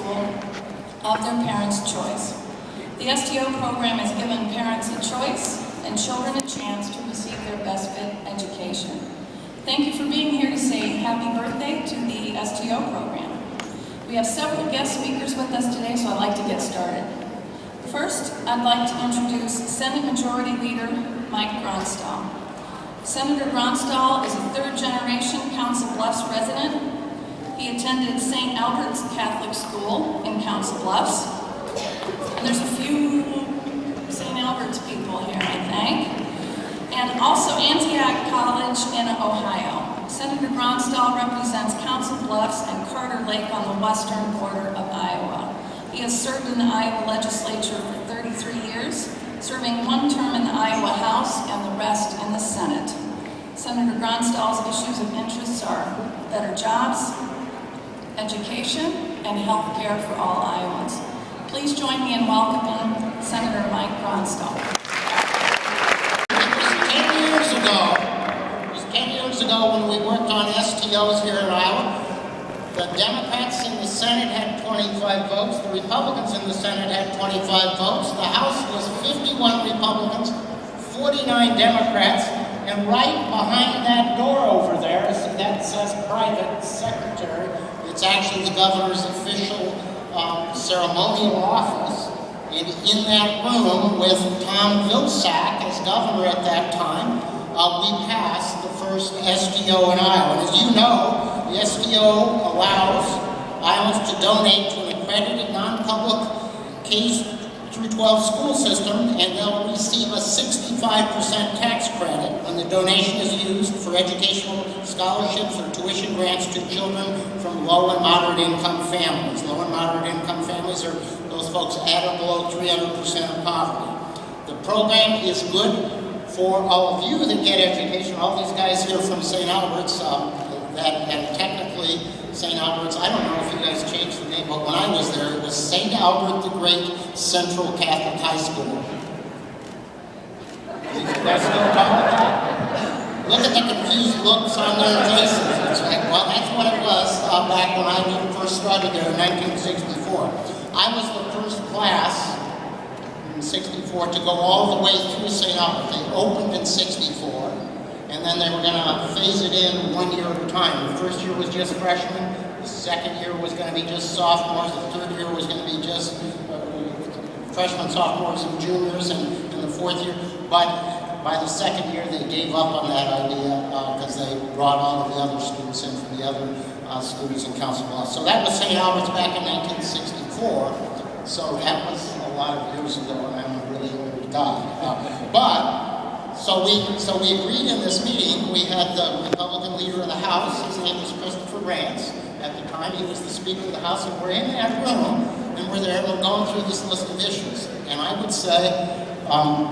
school of their parents' choice. The STO program has given parents a choice and children a chance to receive their best fit education. Thank you for being here to say happy birthday to the STO program. We have several guest speakers with us today, so I'd like to get started. First, I'd like to introduce Senate Majority Leader Mike Gronstal. Senator Gronstal is a third-generation Council Bluffs resident. He attended St. Albert's Catholic School in Council Bluffs. And there's a few St. Albert's people here, I think. And also Antioch College in Ohio. Senator Gronstal represents Council Bluffs and Carter Lake on the western border of Iowa. He has served in the Iowa legislature for 33 years, serving one term in the Iowa House and the rest in the Senate. Senator Gronstal's issues of interest are better jobs, education, and health care for all Iowans. Please join me in welcoming Senator Mike Gronstal. It was 10 years ago when we worked on STOs here in Iowa. The Democrats in the Senate had 25 votes. The Republicans in the Senate had 25 votes. The House was 51 Republicans, 49 Democrats, and right behind that door over there, that says private secretary, it's actually the governor's official ceremonial office. And in that room with Tom Vilsack as governor at that time, we passed the first STO in Iowa. And as you know, the STO allows Iowans to donate to an accredited non-public K-12 school system, and they'll receive a 65% tax credit when the donation is used for educational scholarships or tuition grants to children from low and moderate income families. Low and moderate income families are those folks at or below 300% of poverty. The program is good for all of you that get education. All these guys here from St. Albert's, and technically St. Albert's, I don't know if you guys changed the name, but when I was there, it was St. Albert the Great Central Catholic High School. You guys still talking about that? Look at the confused looks on their faces. It's like, well, that's what it was back when I first started there in 1964. I was the first class in 64 to go all the way through St. Albert. They opened in 64, and then they were going to phase it in 1 year at a time. The first year was just freshmen, the second year was going to be just sophomores, the third year was going to be just freshmen, sophomores, and juniors, and the fourth year. But by the second year, they gave up on that idea because they brought all of the other students in from the other schools in Council Bluffs. So that was St. Albert's back in 1964. So that was a lot of years ago, and I'm a really old guy. So we agreed in this meeting. We had the Republican leader of the House. His name was Christopher Rance. At the time, he was the Speaker of the House, and we're in that room, and we're there, and we're going through this list of issues. And I would say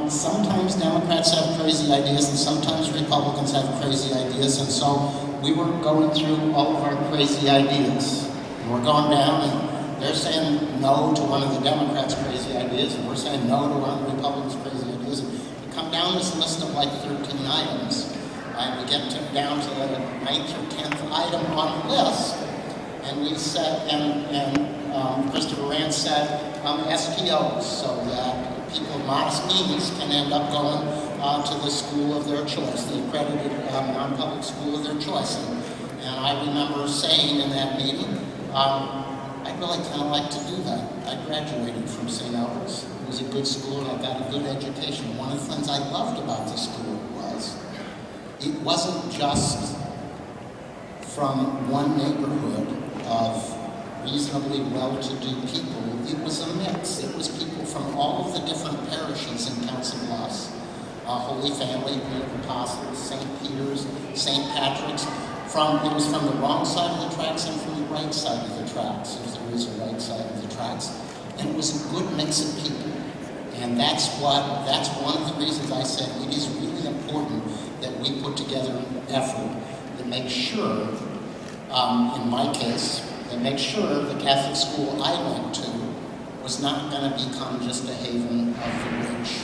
sometimes Democrats have crazy ideas, and sometimes Republicans have crazy ideas, and so we were going through all of our crazy ideas. And we're going down, and they're saying no to one of the Democrats' crazy ideas, and we're saying no to one of the Republicans' crazy ideas. Come down this list of like 13 items, and we get down to the 9th or 10th item on the list, and we said, and Christopher Rance said STOs, so that people of modest means can end up going to the school of their choice, the accredited non-public school of their choice. And I remember saying in that meeting, I'd really kind of like to do that. I graduated from St. Albert's. It was a good school, and I got a good education. One of the things I loved about the school was it wasn't just from one neighborhood of reasonably well-to-do people. It was a mix. It was people from all of the different parishes in Council Bluffs. Holy Family, Peter Apostles, St. Peter's, St. Patrick's. It was from the wrong side of the tracks and from the right side of the tracks, if there is a right side of the tracks. And it was a good mix of people. And that's one of the reasons I said it is really important that we put together an effort to make sure, in my case, that make sure the Catholic school I went to was not going to become just a haven of the rich.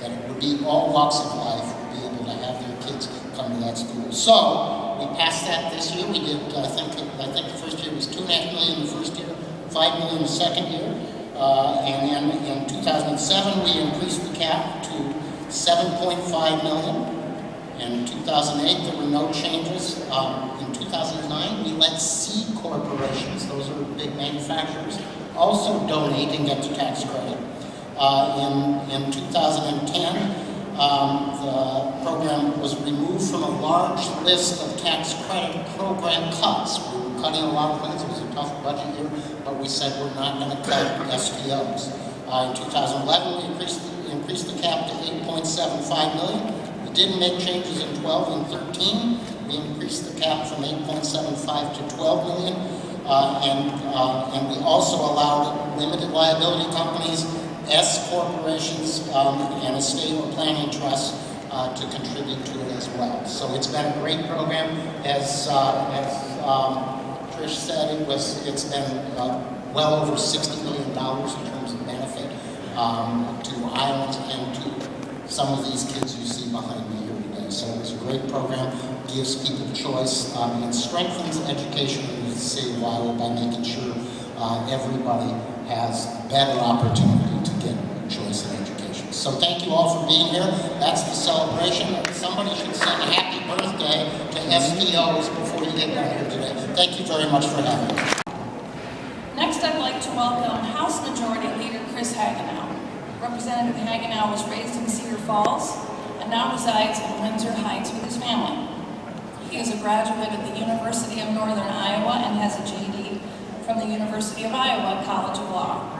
That it would be all walks of life would be able to have their kids come to that school. So we passed that this year. We did, I think the first year was $2.5 million the first year, $5 $5 million the second year. And then in 2007, we increased the cap to $7.5 million. In 2008, there were no changes. In 2009, we let C corporations, those are big manufacturers, also donate and get the tax credit. In 2010, the program was removed from a large list of tax credit program cuts. We were cutting a lot of things. It was a tough budget year, but we said we're not going to cut STOs. In 2011, we increased the cap to $8.75 million. We didn't make changes in 12 and 13. We increased the cap from 8.75 to 12 million. And we also allowed limited liability companies, S corporations, and estate or planning trusts to contribute to it as well. So it's been a great program. As Trish said, it's been well over $60 million in terms of benefit to Iowans and to some of these kids you see behind me here today. So it's a great program, gives people choice, and strengthens education in the city of Iowa by making sure everybody has better opportunity to get choice in education. So thank you all for being here. That's the celebration. Somebody should sing a happy birthday to STOs before you get down here today. Thank you very much for having me. Next, I'd like to welcome House Majority Leader Chris Hagenow. Representative Hagenow was raised in Cedar Falls and now resides in Windsor Heights with his family. He is a graduate of the University of Northern Iowa and has a JD from the University of Iowa College of Law.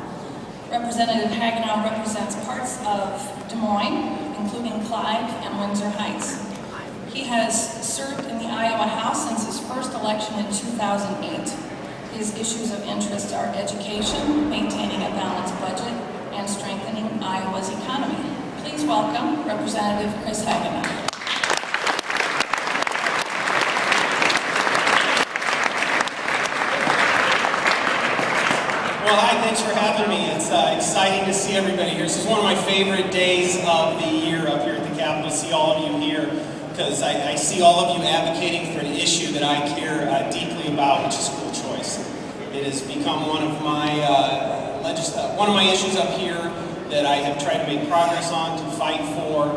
Representative Hagenow represents parts of Des Moines, including Clive and Windsor Heights. He has served in the Iowa House since his first election in 2008. His issues of interest are education, maintaining a balanced budget, and strengthening Iowa's economy. Please welcome Representative Chris Hagenow. Well, hi, thanks for having me. It's exciting to see everybody here. This is one of my favorite days of the year up here at the Capitol, to see all of you here, because I see all of you advocating for an issue that I care deeply about, which is school choice. It has become one of my issues up here that I have tried to make progress on, to fight for,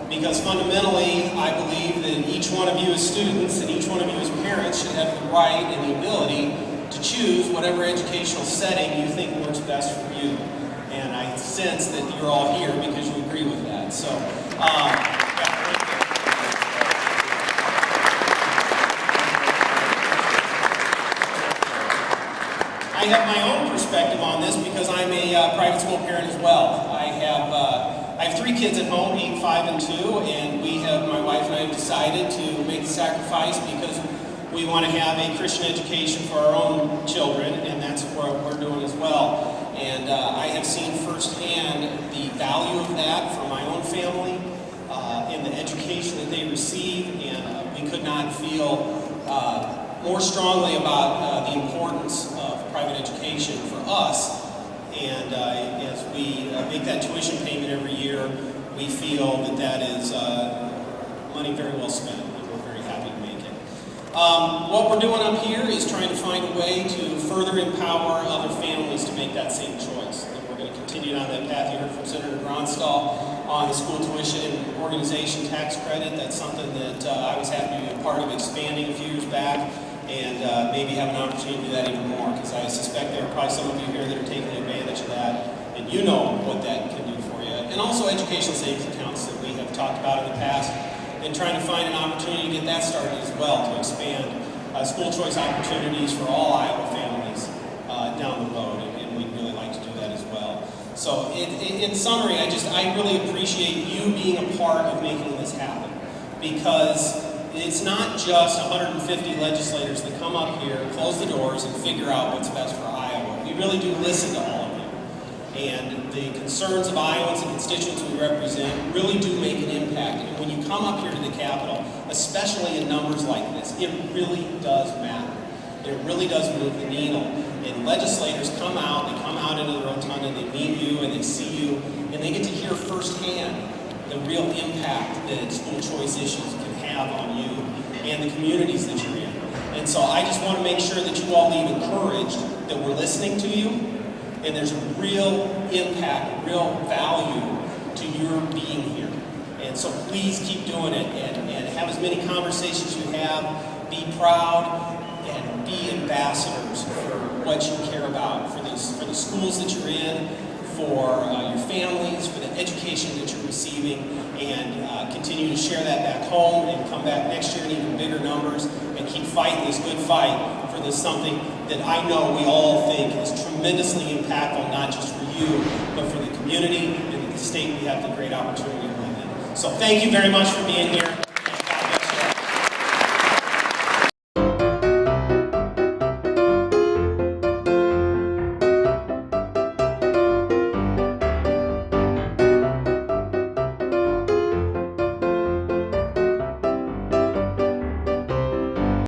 because fundamentally I believe that each one of you as students and each one of you as parents should have the right and the ability to choose whatever educational setting you think works best for you. And I sense that you're all here because you agree with that. So, I have my own perspective on this because I'm a private school parent as well. I have 3 kids at home, 8, 5, and 2, and my wife and I have decided to make the sacrifice because we want to have a Christian education for our own children, and that's what we're doing as well. And I have seen firsthand the value of that for my own family and the education that they receive, and we could not feel more strongly about the importance of private education for us. And as we make that tuition payment every year, we feel that that is money very well spent. What we're doing up here is trying to find a way to further empower other families to make that same choice. And we're going to continue on that path. You heard from Senator Gronstal on the school tuition organization tax credit. That's something that I was happy to be a part of expanding a few years back, and maybe have an opportunity to do that even more, because I suspect there are probably some of you here that are taking advantage of that, and you know what that can do for you. And also education savings accounts that we have talked about in the past, and trying to find an opportunity to get that started as well, to expand school choice opportunities for all Iowa families down the road, and we'd really like to do that as well. So in summary, I really appreciate you being a part of making this happen, because it's not just 150 legislators that come up here, close the doors, and figure out what's best for Iowa. We really do listen to all of you. And the concerns of Iowans and constituents we represent really do make an impact. And when you come up here to the Capitol, especially in numbers like this, it really does matter. It really does move the needle. And legislators come out, they come out into the rotunda, and they meet you, and they see you, and they get to hear firsthand the real impact that school choice issues can have on you and the communities that you're in. And And so I just want to make sure that you all leave encouraged that we're listening to you, and there's a real impact, real value to your being here. And so please keep doing it, and have as many conversations you have. Be proud and be ambassadors for what you care about, for the schools that you're in, for your families, for the education that you're receiving, and continue to share that back home and come back next year in even bigger numbers and keep fighting this good fight for this something that I know we all think is tremendously impactful, not just for you, but for the community and the state we have the great opportunity to live in. So thank you very much for being here.